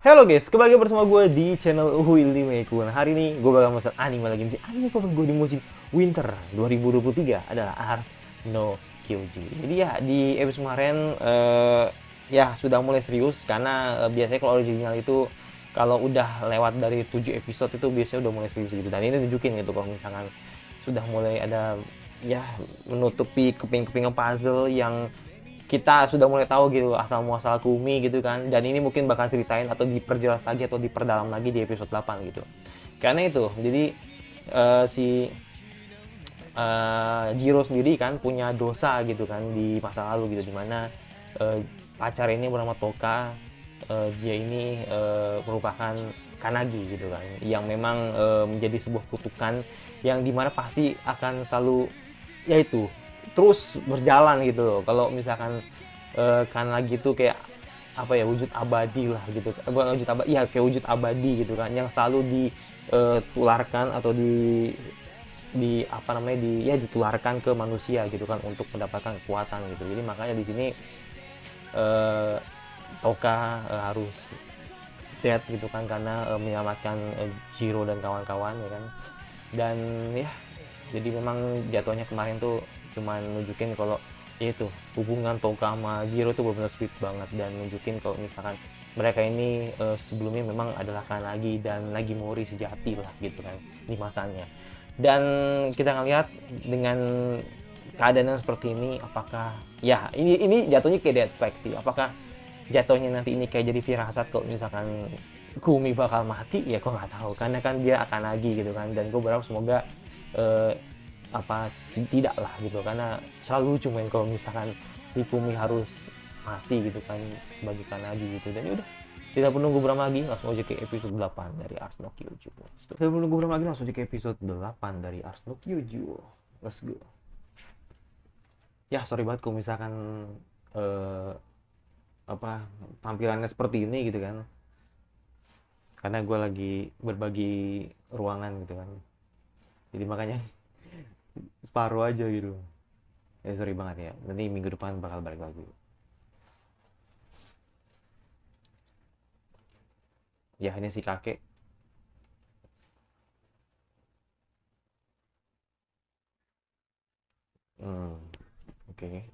Halo guys, kembali lagi bersama gue di channel Willy Meku. Nah, hari ini gue bakal masuk anime lagi. Anime favorit gue di musim winter 2023 adalah Ars no Kyoju. Jadi ya di episode kemarin ya sudah mulai serius karena biasanya kalau original itu kalau udah lewat dari 7 episode itu biasanya udah mulai serius gitu. Dan ini nunjukin gitu kalau misalkan sudah mulai ada ya menutupi keping-kepingan puzzle yang kita sudah mulai tahu gitu asal muasal Kumi gitu kan, dan ini mungkin bakal ceritain atau diperjelas lagi atau diperdalam lagi di episode 8 gitu. Karena itu jadi si Jiro sendiri kan punya dosa gitu kan di masa lalu gitu, dimana pacar ini bernama Toka, dia ini merupakan Kanagi gitu kan, yang memang menjadi sebuah kutukan yang dimana pasti akan selalu yaitu terus berjalan gitu loh. Kalau misalkan Kanagi itu kayak apa ya, wujud abadi lah gitu, bukan wujud abadi ya, kayak wujud abadi gitu kan, yang selalu ditularkan atau di apa namanya, ditularkan ke manusia gitu kan untuk mendapatkan kekuatan gitu. Jadi makanya di sini eh, Toka harus dead gitu kan karena menyelamatkan Jiro dan kawan-kawan ya kan. Dan ya jadi memang jatuhnya kemarin tuh cuman nunjukin kalau ya itu hubungan Toka sama Jiro tuh benar-benar sweet banget, dan nunjukin kalau misalkan mereka ini sebelumnya memang adalah Kanagi dan lagi Mori sejati lah gitu kan di masanya. Dan kita ngelihat dengan keadaan yang seperti ini, apakah ya ini jatuhnya kayak dead flag sih, apakah jatuhnya nanti ini kayak jadi firasat kalau misalkan Kumi bakal mati, ya gue nggak tahu karena kan dia akan lagi gitu kan. Dan gue berharap semoga eh, apa tidak lah gitu, karena selalu lucu main kalau misalkan si Kumi harus mati gitu kan sebagai Kanagi gitu. Dan yaudah, tidak perlu nunggu berapa lagi, langsung aja ke episode 8 dari Ars no Kyoju. Tidak perlu nunggu berapa lagi, langsung aja ke episode 8 dari Ars no Kyoju. Let's go. Ya sorry banget kalau misalkan eh, apa tampilannya seperti ini gitu kan, karena gue lagi berbagi ruangan gitu kan, jadi makanya separuh aja gitu. Ya sorry banget ya, nanti minggu depan bakal balik lagi. Ya hanya si kakek. Hmm, oke. Okay.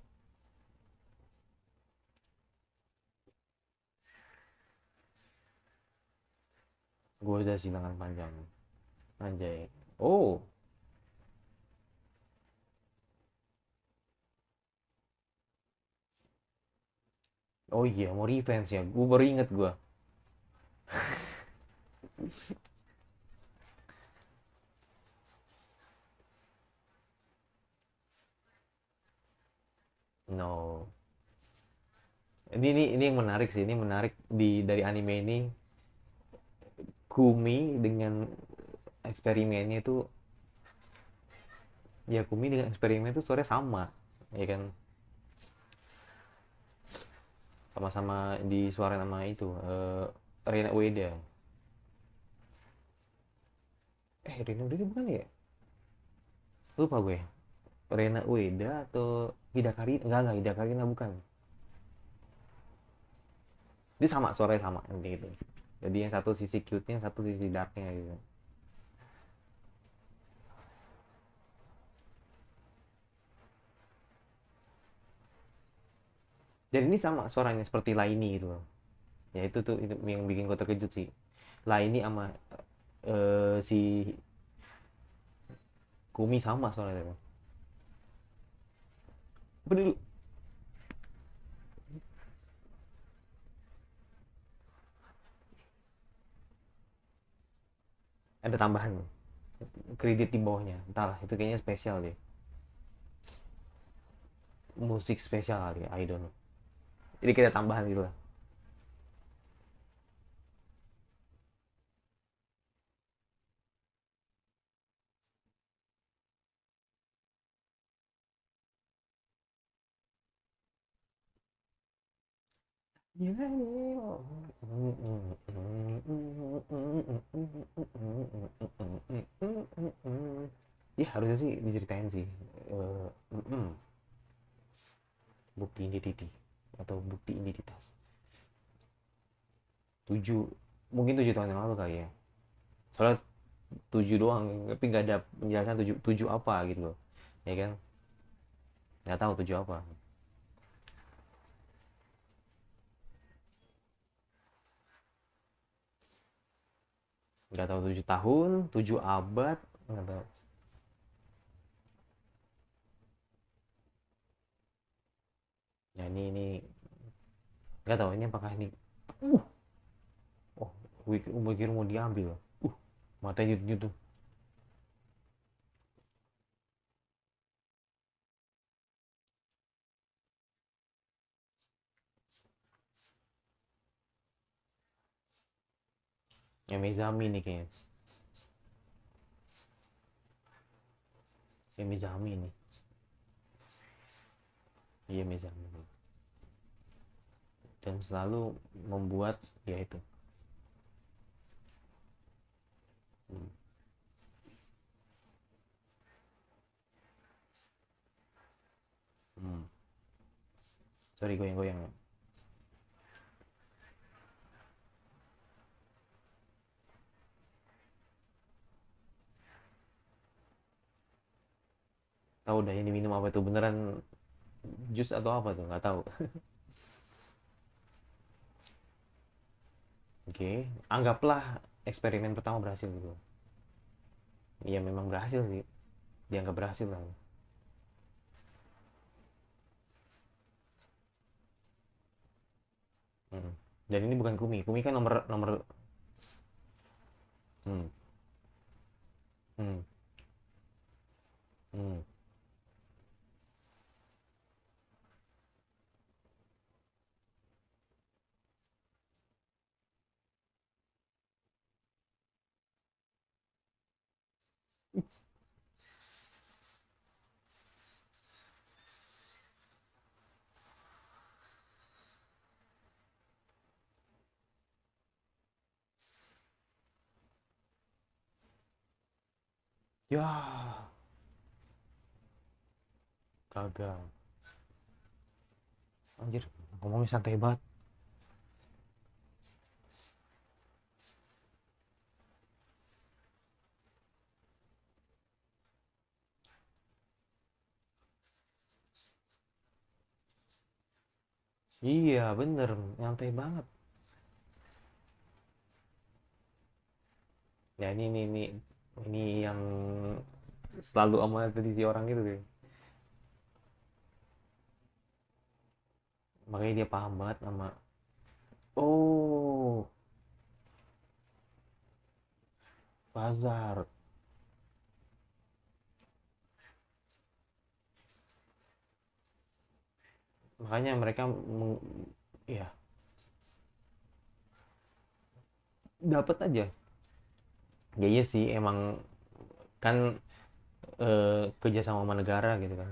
Gue udah silangan panjang. Anjay. Oh. Oh iya, mau revenge ya, gue baru inget gue. No, ini yang menarik sih, ini menarik dari anime ini. Kumi dengan eksperimennya itu, ya Kumi dengan eksperimen itu sore sama ya kan, sama-sama di suara nama itu Rina Ueda. Rina Ueda bukan ya, lupa gue. Rena Ueda atau Hidakari, enggak Hidakarina bukan. Dia sama, suaranya sama nanti itu. Jadi yang satu sisi cute-nya, yang satu sisi dark-nya gitu. Dan ini sama suaranya seperti Laini gitu loh. Ya itu yang bikin gue terkejut sih. Laini sama si Kumi sama suaranya. Apa dulu? Ada tambahan kredit di bawahnya. Entahlah, itu kayaknya spesial deh. Musik spesial kali, I don't know. Jadi kita tambahan gitu lah. Ya harusnya sih diceritain sih. Bukti identiti atau bukti identitas. tujuh, mungkin 7 tahun yang lalu kali ya. Soalnya 7 doang, tapi nggak ada penjelasan tujuh tujuh apa gitu loh, ya kan? Nggak tahu tujuh apa. Nggak tahu 7 tahun, 7 abad, nggak tahu. Ya ini nggak tahu ini apakah ini. Oh, gue kira mau diambil. Matanya nyut tuh. Ya Mezami nih kayaknya. Ya Mezami nih. Iya Mezami. Dan selalu membuat ya itu. Hmm. Hmm. Sorry goyang-goyang. Tahu dah ini minum apa itu beneran jus atau apa tuh nggak tahu. Oke, anggaplah eksperimen pertama berhasil gitu. Iya memang berhasil sih, dianggap berhasil lah. Hmm. Dan ini bukan Kumi, Kumi kan nomor nomor. Hmm. Hmm. Hmm. Ya gagal. Anjir, ngomongnya santai banget. Iya bener, nyantai banget. Ya ini yang selalu sama petisi orang itu deh. Makanya dia paham banget sama. Oh, bazar. Makanya mereka ya dapat aja. Ya iya sih emang kan kerja sama negara gitu kan.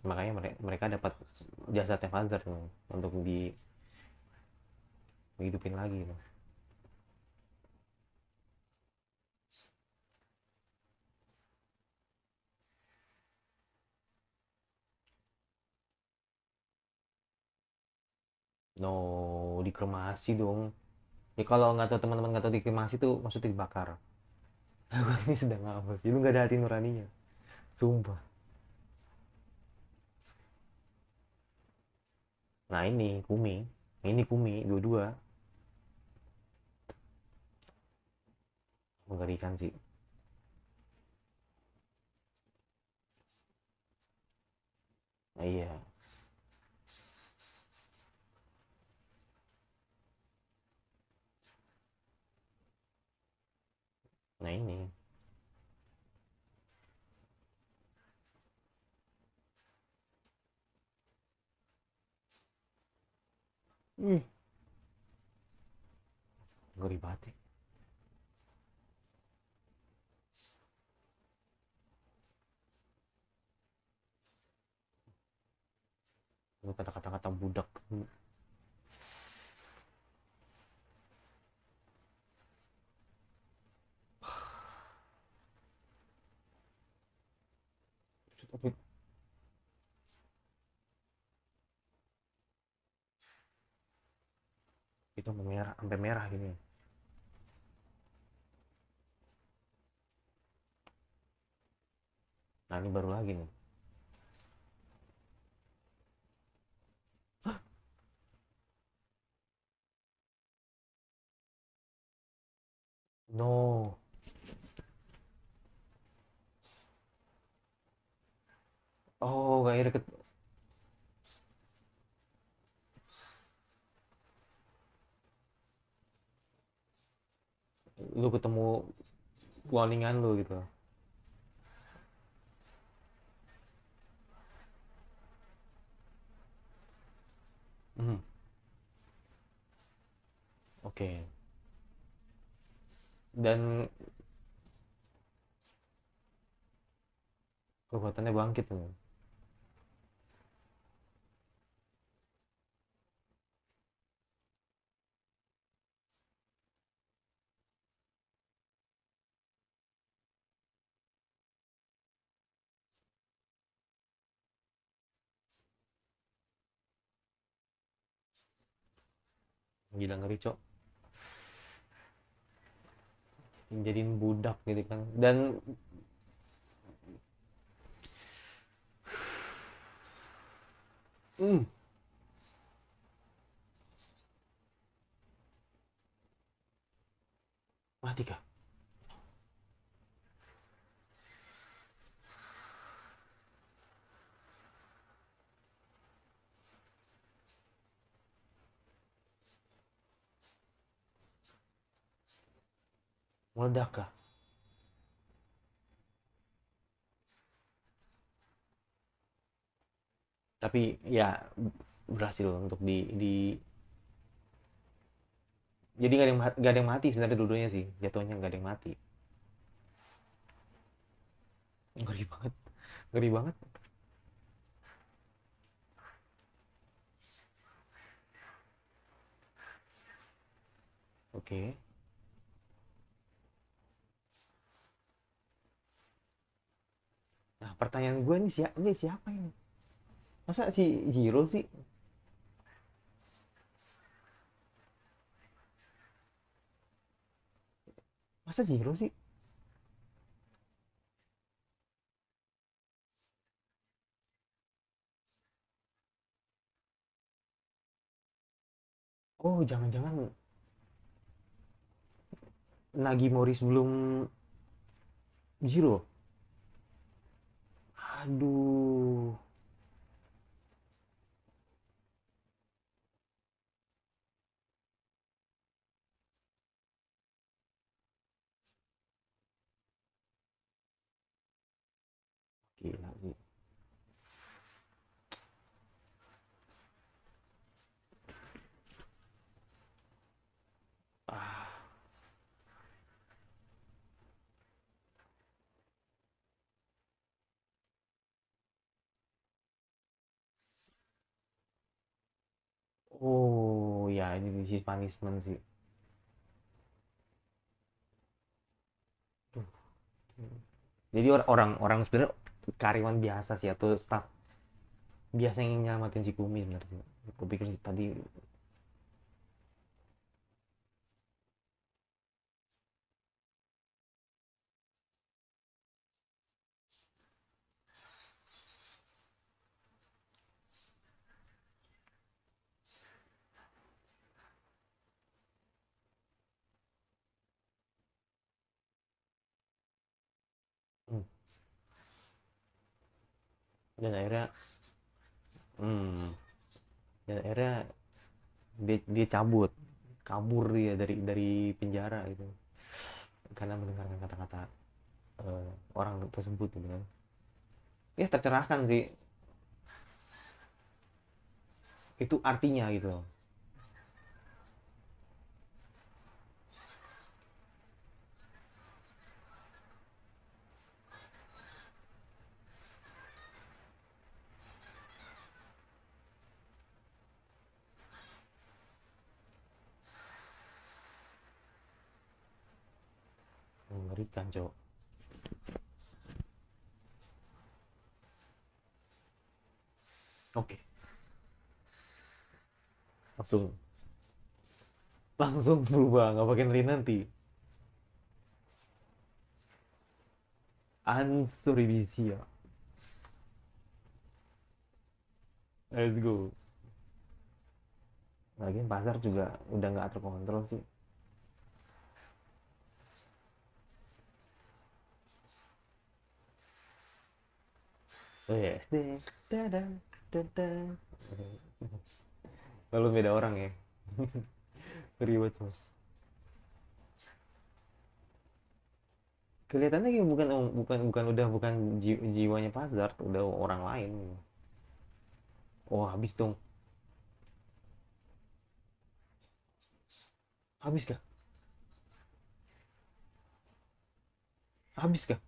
Makanya mereka dapat jasa Tevazar tuh untuk dihidupin lagi gitu. No, dikremasi dong. Ya kalau nggak tahu teman-teman nggak tahu dikremasi tuh maksudnya dibakar. Aku ini sedang apa sih? Lu nggak ada hati nuraninya. Sumpah. Nah ini Kumi. Ini Kumi dua-dua. Mengerikan sih. Nah, iya. Nah ini. Ih, ngeri banget ya. Lu kata-kata budak. Tapi itu sampai merah gini. Nah ini baru lagi nih. No. Oh kayak deket. Lu ketemu walingan lu gitu. Hmm, oke. Dan kekuatannya bangkit tuh. Gila ngeri cok. Jadiin budak gitu kan. Dan hmm, mati kah? Meledak kah? Tapi ya berhasil untuk di jadi nggak ada yang mati sebenarnya dulunya sih, jatuhnya nggak ada yang mati. Ngeri banget, ngeri banget. Oke. Nah pertanyaan gue ini siapa ini? Masa si Jiro sih? Masa Jiro sih? Oh jangan-jangan Nagi Mori sebelum Jiro? Aduh, gila sih. Ah, oh ya ini this punishment sih. Duh. Jadi orang sebenarnya karyawan biasa sih atau staff biasa yang nyelamatin si Kumi sebenarnya. Aku pikir tadi hmm, dan akhirnya hmm, dan akhirnya dia cabut, kabur dia dari penjara gitu karena mendengarkan kata-kata orang tersebut gitu kan. Ya tercerahkan sih itu artinya gitu loh. Mengerikan cok. Oke langsung Langsung berubah, nggak pakai nanti. Ansuribisia. Let's go. Lagian pasar juga udah nggak terkontrol sih. Oh ya, SD. Dadah, dadah. Lalu beda orang ya. Ribet tuh. Kelihatannya kayak bukan bukan bukan udah bukan jiwanya pasar, udah orang lain. Oh, habis dong. Habis kah? Habis kah?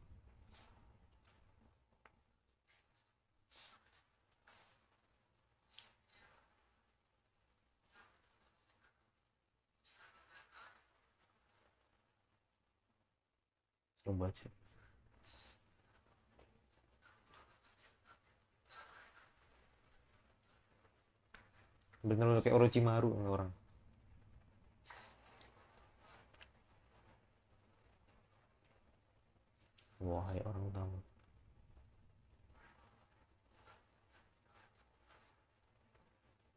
Coba cek. Bener udah kayak Orochimaru orang. Wahai orang tamu.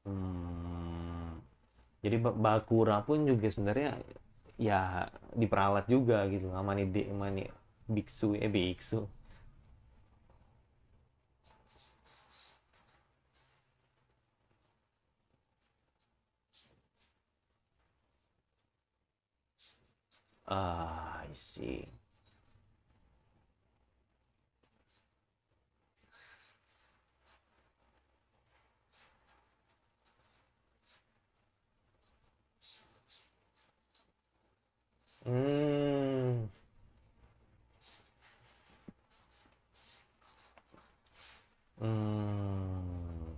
Hmm. Jadi Bakura pun juga sebenarnya ya diperalat juga gitu sama nih sama nih biksu. Ah, I see. Hmm. Hmm.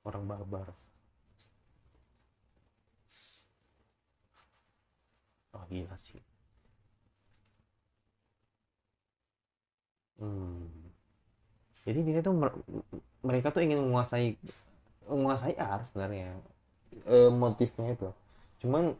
Orang barbar. Oh gila sih. Hmm. Jadi dia tuh mereka tuh ingin menguasai art sebenarnya. Motifnya itu. Cuman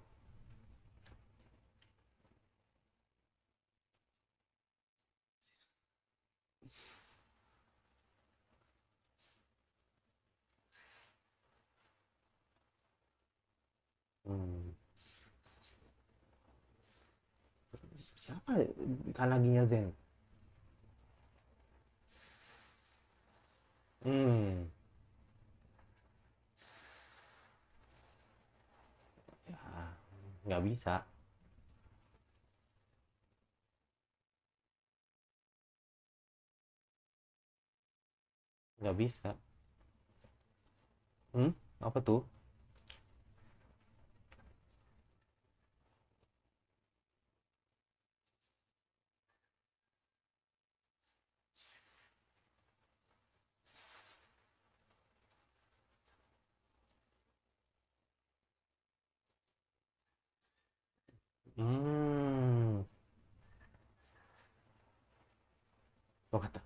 hmm, siapa Kanaginya Zen? Hmm. Ya, nggak bisa, nggak bisa. Hmm? Apa tuh? Hmm. Lo kata.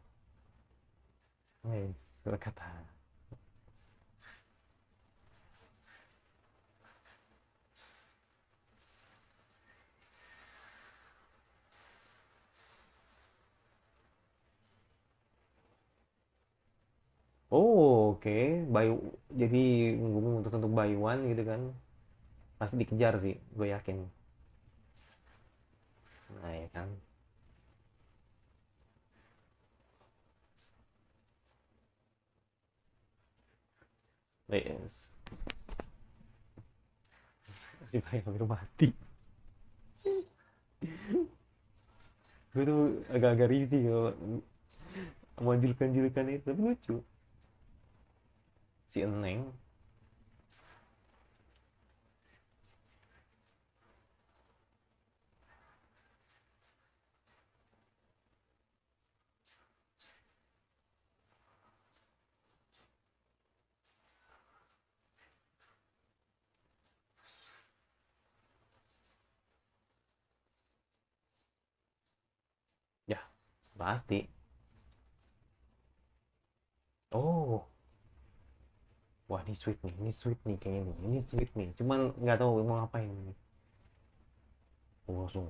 Wes, lo kata. Oh, oke. Buy, jadi untuk buy one gitu kan. Pasti dikejar sih, gue yakin. Nah, ya kan. Yes. Masih banyak hampir mati. Gue tuh agak-agak risih kalau mau julukan-julukan itu, tapi lucu. Si Eneng. pasti. Oh, wah ini sweet nih kayaknya nih. Ini sweet nih. Cuman nggak tahu mau ngapain nih. Oh, langsung.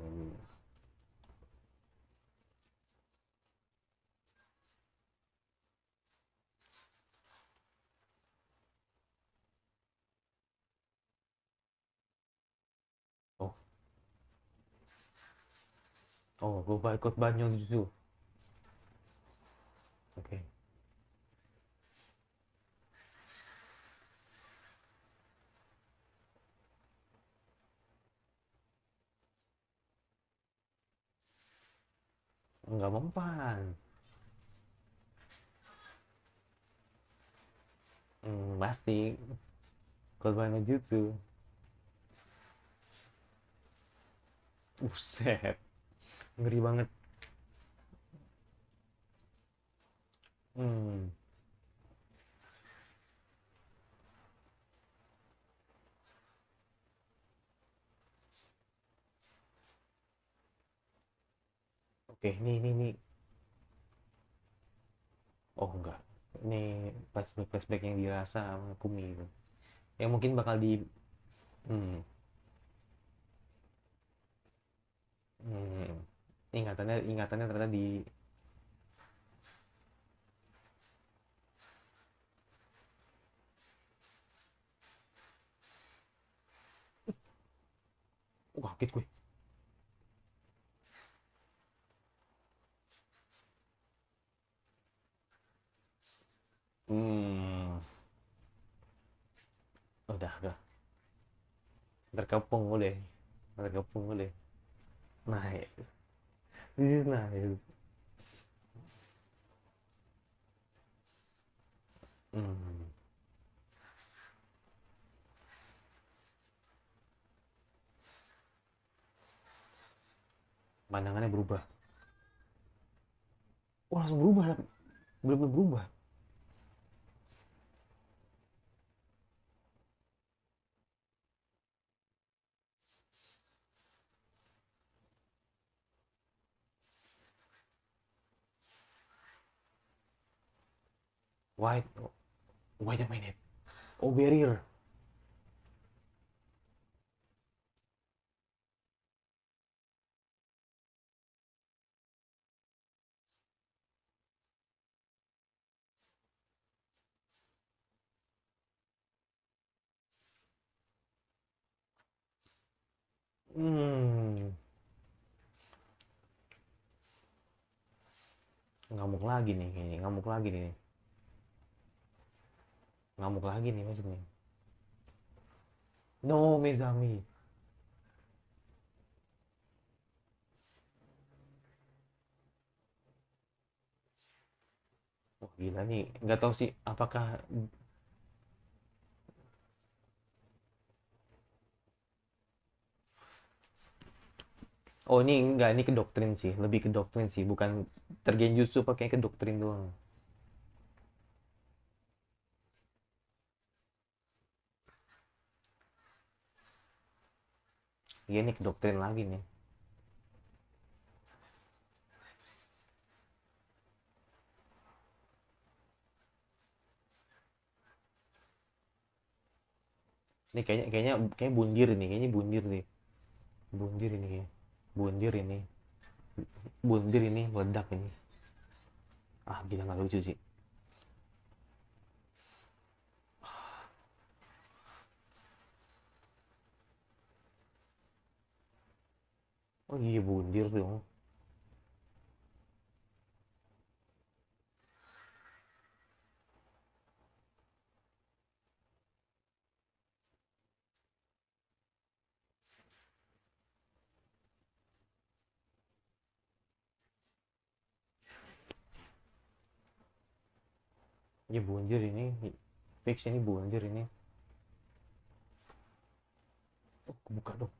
Oh, oh, gue ikut banyak justru. Oke. Nggak mempan. Pasti. Korban no jutsu. Buset. Ngeri banget. Hmm. Oke, nih. Oh, enggak. Ini flashback yang dirasa sama Kumi itu. Yang mungkin bakal di hmm, hmm, ingatannya ternyata di wah, kaget gue. Hmm, udah terkepung boleh, terkepung boleh. Nice, this is nice. Hmm, pandangannya berubah. Oh, langsung berubah, bener-bener berubah. Wait, wait a minute. Oh, barrier. Hmm, ngamuk lagi nih, kayaknya ngamuk lagi nih, ngamuk lagi nih maksudnya. No, Mizami. Wah, gila nih, nggak tahu sih apakah. Oh, ini enggak, ini ke doktrin sih, lebih ke doktrin sih, bukan tergenjutsu pakai ke doktrin doang. Iya, ini ke doktrin lagi nih. Ini kayaknya bundir ini, kayaknya bundir nih. Bundir ini kayaknya. Bundir ini. Bundir ini meledak ini. Ah, gila nggak lucu sih. Oh iya, bundir dong. Ini bundir ini. Fix ini bundir ini. Oh, buka dong.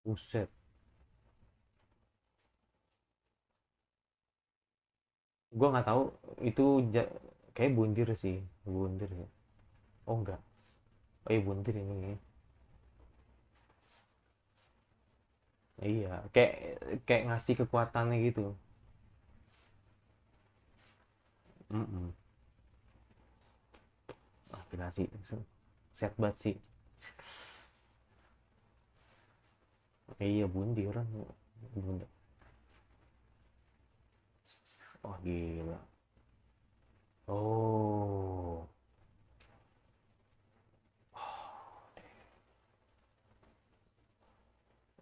Buset, gua nggak tahu itu kayak bundir sih, bundir ya. Oh enggak, oh iya bundir ini. Iya, kayak kayak ngasih kekuatannya gitu. Mm-mm. Ah, gila sih, set banget sih. Iya bundir kan, bundir. Oh gila. Oh,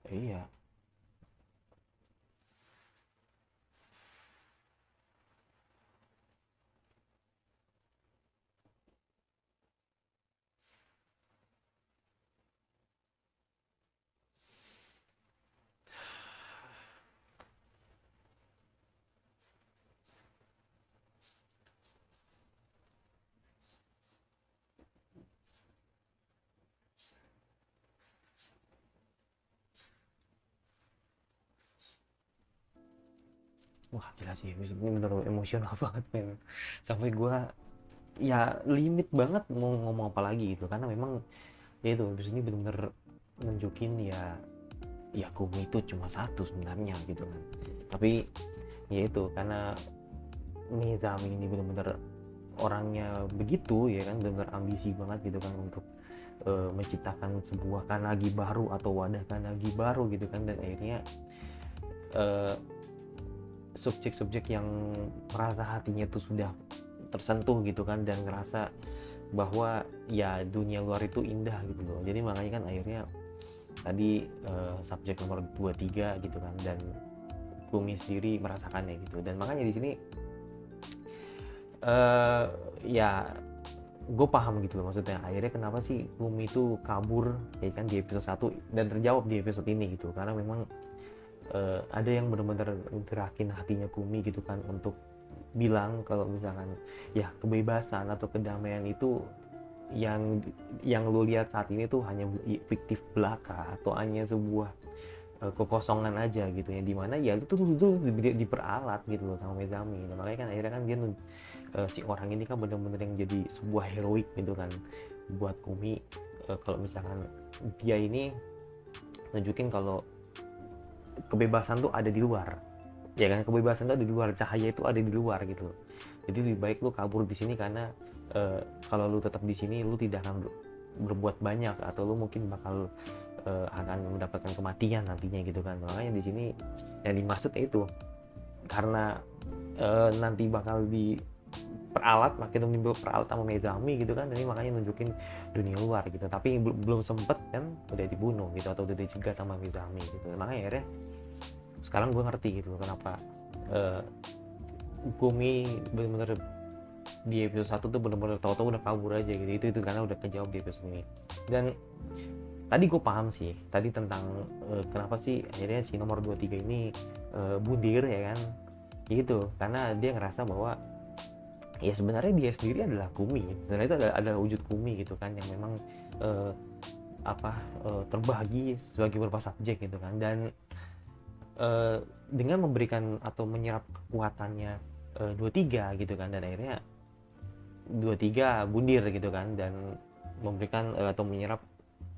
iya. Wah gila sih, ini bener emosional banget men. Sampai gua ya limit banget mau ngomong apa lagi gitu, karena memang ya itu habis ini bener-bener nunjukin ya, ya Kumi itu cuma satu sebenarnya gitu kan. Tapi ya itu karena Mizami ini bener-bener orangnya begitu ya kan, bener-bener ambisi banget gitu kan untuk menciptakan sebuah kanagi baru atau wadah kanagi baru gitu kan, dan akhirnya eh, subjek-subjek yang merasa hatinya tuh sudah tersentuh gitu kan, dan ngerasa bahwa ya dunia luar itu indah gitu loh. Jadi makanya kan akhirnya tadi subjek nomor 23 gitu kan, dan Kumi sendiri merasakannya gitu. Dan makanya di sini eh ya gue paham gitu loh, maksudnya akhirnya kenapa sih Kumi itu kabur ya kan di episode 1 dan terjawab di episode ini gitu, karena memang ada yang benar-benar gerakin hatinya Kumi gitu kan untuk bilang kalau misalkan ya kebebasan atau kedamaian itu yang lu lihat saat ini tuh hanya fiktif belaka atau hanya sebuah kekosongan aja gitu ya, dimana ya itu tuh diperalat gitu loh sama Mezami. Nah, makanya kan akhirnya kan dia si orang ini kan benar-benar yang jadi sebuah heroik gitu kan buat Kumi, kalau misalkan dia ini nunjukin kalau kebebasan tuh ada di luar, ya kan, kebebasan itu ada di luar, cahaya itu ada di luar gitu loh. Jadi lebih baik lu kabur di sini karena kalau lu tetap di sini lu tidak akan berbuat banyak, atau lu mungkin bakal akan mendapatkan kematian nantinya gitu kan. Makanya di sini yang dimaksud itu karena nanti bakal diperalat, makin menimbul peralat sama Mezami gitu kan, jadi makanya nunjukin dunia luar gitu, tapi belum sempet kan udah dibunuh gitu atau udah dicegat sama Mezami gitu. Makanya akhirnya sekarang gue ngerti gitu kenapa uh, Gumi bener-bener di episode 1 tuh bener-bener tau-tau udah kabur aja gitu. Itu karena udah kejawab di episode ini. Dan tadi gue paham sih tadi tentang kenapa sih akhirnya si nomor 23 ini bundir ya kan gitu, karena dia ngerasa bahwa ya sebenarnya dia sendiri adalah Kumi, sebenarnya itu adalah wujud Kumi gitu kan, yang memang uh, terbagi sebagai beberapa subjek gitu kan. Dan dengan memberikan atau menyerap kekuatannya 23 gitu kan, dan akhirnya 23 bundir gitu kan, dan memberikan atau menyerap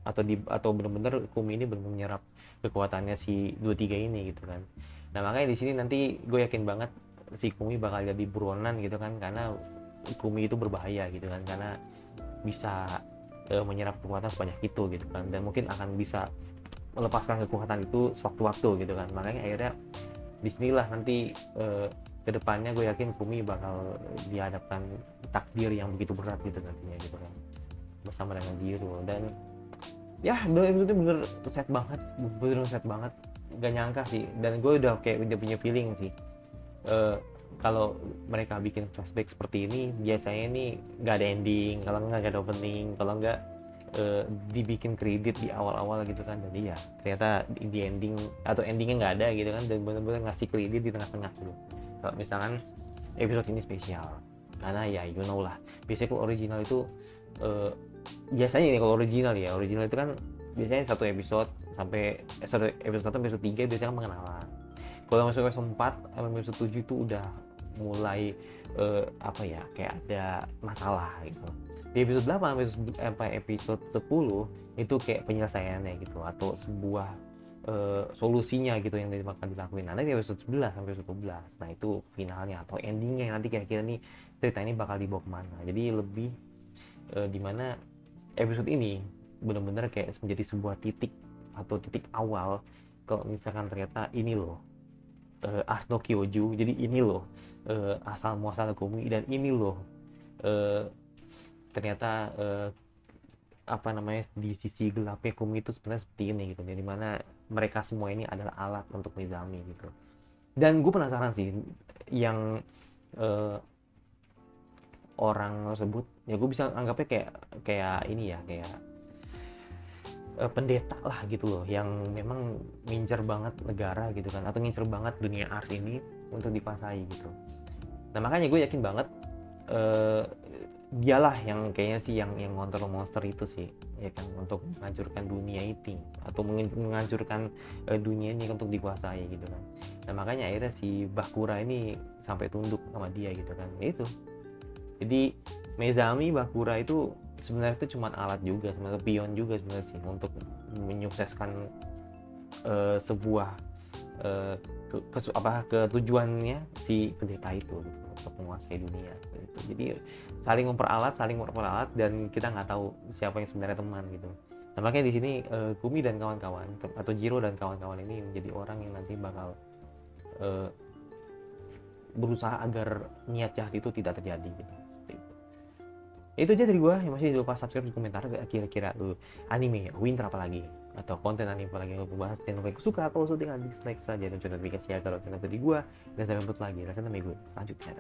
atau benar-benar Kumi ini benar menyerap kekuatannya si 23 ini gitu kan. Nah makanya di sini nanti gue yakin banget si Kumi bakal jadi buronan gitu kan, karena Kumi itu berbahaya gitu kan, karena bisa menyerap kekuatan sebanyak itu gitu kan, dan mungkin akan bisa melepaskan kekuatan itu sewaktu-waktu gitu kan. Makanya akhirnya disinilah nanti kedepannya gue yakin Kumi bakal dihadapkan takdir yang begitu berat gitu nantinya gitu kan, bersama dengan Jiro. Dan ya itu bener set banget, bener set banget, gak nyangka sih. Dan gue udah kayak udah punya feeling sih kalau mereka bikin flashback seperti ini biasanya nih gak ada ending, kalau nggak gak ada opening, kalau nggak dibikin kredit di awal-awal gitu kan. Jadi ya ternyata di ending atau endingnya nggak ada gitu kan, dan bener-bener ngasih kredit di tengah-tengah dulu kalau misalkan episode ini spesial. Karena ya you know lah, biasanya kalau original itu biasanya nih, kalau original itu kan biasanya satu episode sampai episode 1 episode 3 biasanya kan pengenalan. Kalau masuk episode 4 sampai episode 7 itu udah mulai apa ya, kayak ada masalah gitu. Di episode 8 sampai episode 10 itu kayak penyelesaiannya gitu, atau sebuah solusinya gitu yang bakal dilakuin. Nanti di episode 11 sampai episode 12, nah itu finalnya atau endingnya, nanti kira-kira nih cerita ini bakal dibawa kemana. Jadi lebih dimana episode ini benar-benar kayak menjadi sebuah titik atau titik awal kalau misalkan ternyata ini loh Asno Kyoju, jadi ini loh asal muasal Kumi, dan ini loh ternyata apa namanya, di sisi gelapnya Kumi itu sebenarnya seperti ini gitu, di mana mereka semua ini adalah alat untuk Mizami gitu. Dan gue penasaran sih yang orang tersebut, ya gue bisa anggapnya kayak ini ya, kayak pendeta lah gitu loh, yang memang ngincer banget negara gitu kan, atau ngincer banget dunia ars ini untuk dikuasai gitu. Nah makanya gue yakin banget dialah yang kayaknya sih yang ngontrol monster itu sih, ya kan, untuk menghancurkan dunia ini atau menghancurkan dunia ini untuk dikuasai gitu kan. Nah makanya akhirnya si Bakura ini sampai tunduk sama dia gitu kan, ya itu. Jadi Mezami Bakura itu sebenarnya itu cuma alat juga, sebenarnya pion juga sebenarnya sih, untuk menyukseskan sebuah ketujuannya si pendeta itu gitu, untuk menguasai dunia gitu. Jadi saling memperalat, dan kita nggak tahu siapa yang sebenarnya teman gitu. Nah makanya di sini Kumi dan kawan-kawan atau Jiro dan kawan-kawan ini menjadi orang yang nanti bakal berusaha agar niat jahat itu tidak terjadi gitu. Seperti itu aja dari gua. Yang masih jangan lupa subscribe di komentar kira-kira anime winter apa lagi atau konten anime apa lagi yang gue bahas. Jangan lupa suka, kalau suka tinggal dislike saja, dan notifikasi ya kalau channel dari gua, dan sampai jumpa lagi. Rasanya gue selanjutnya.